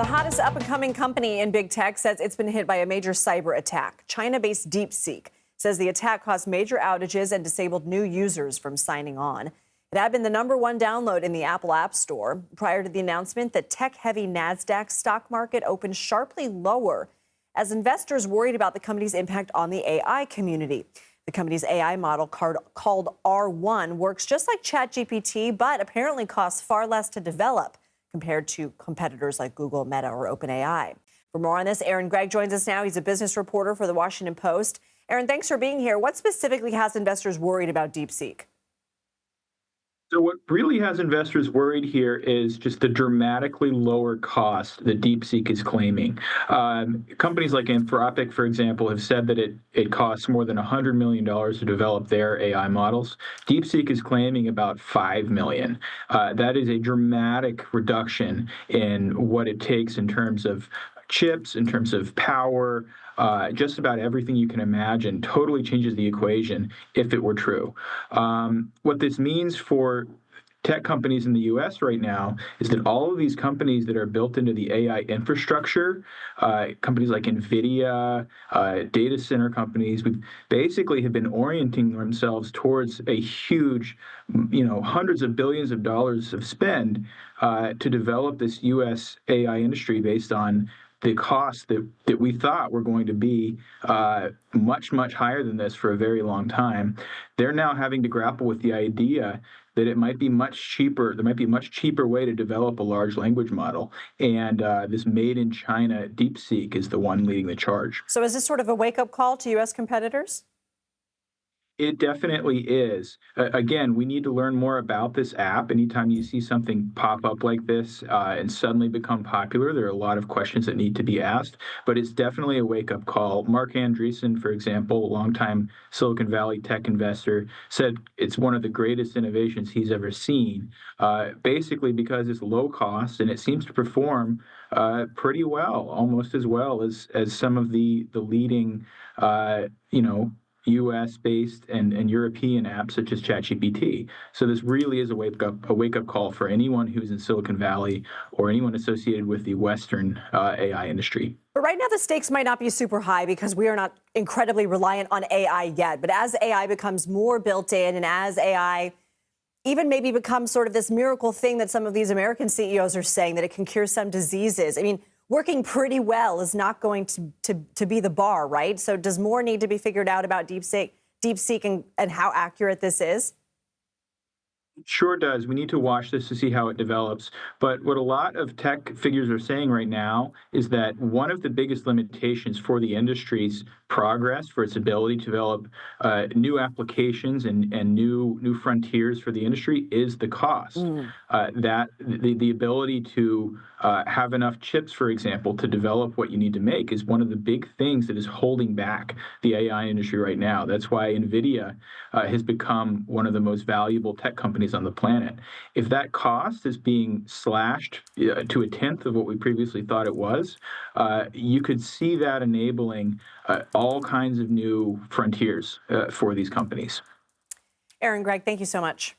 The hottest up-and-coming company in big tech says it's been hit by a major cyber attack. China-based DeepSeek says the attack caused major outages and disabled new users from signing on. It had been the #1 download in the Apple App Store. Prior to the announcement, the tech-heavy NASDAQ stock market opened sharply lower as investors worried about the company's impact on the AI community. The company's AI model called R1 works just like ChatGPT, but apparently costs far less to develop compared to competitors like Google, Meta, or OpenAI. For more on this, Gregg joins us now. He's a business reporter for the Washington Post. Thanks for being here. What specifically has investors worried about DeepSeek? So what really has investors worried here is just the dramatically lower cost that DeepSeek is claiming. Companies like Anthropic, for example, have said that it costs more than $100 million to develop their AI models. DeepSeek is claiming about $5 million. That is a dramatic reduction in what it takes in terms of chips, in terms of power, just about everything you can imagine. Totally changes the equation if it were true. What this means for tech companies in the U.S. right now is that all of these companies that are built into the AI infrastructure, companies like NVIDIA, data center companies, we basically have been orienting themselves towards a huge, hundreds of billions of dollars of spend to develop this U.S. AI industry based on the costs that we thought were going to be much, much higher than this for a very long time. They're now having to grapple with the idea that it might be much cheaper. There might be a much cheaper way to develop a large language model. And this made in China DeepSeek is the one leading the charge. So is this sort of a wake-up call to U.S. competitors? It definitely is. Again, we need to learn more about this app. Anytime you see something pop up like this and suddenly become popular, there are a lot of questions that need to be asked. But it's definitely a wake-up call. Mark Andreessen, for example, a longtime Silicon Valley tech investor, said it's one of the greatest innovations he's ever seen, basically because it's low cost and it seems to perform pretty well, almost as well as some of the leading, U.S.-based and European apps such as ChatGPT. So this really is a wake-up call for anyone who's in Silicon Valley or anyone associated with the Western AI industry. But right now the stakes might not be super high because we are not incredibly reliant on AI yet. But as AI becomes more built in and as AI even maybe becomes sort of this miracle thing that some of these American CEOs are saying, that it can cure some diseases, I mean, working pretty well is not going to be the bar, right? So does more need to be figured out about DeepSeek and how accurate this is? Sure does. We need to watch this to see how it develops. But what a lot of tech figures are saying right now is that one of the biggest limitations for the industry's progress, for its ability to develop new applications and new frontiers for the industry, is the cost. That the ability to have enough chips, for example, to develop what you need to make is one of the big things that is holding back the AI industry right now. That's why NVIDIA has become one of the most valuable tech companies on the planet. If that cost is being slashed to a tenth of what we previously thought it was, you could see that enabling all kinds of new frontiers for these companies. Gregg, thank you so much.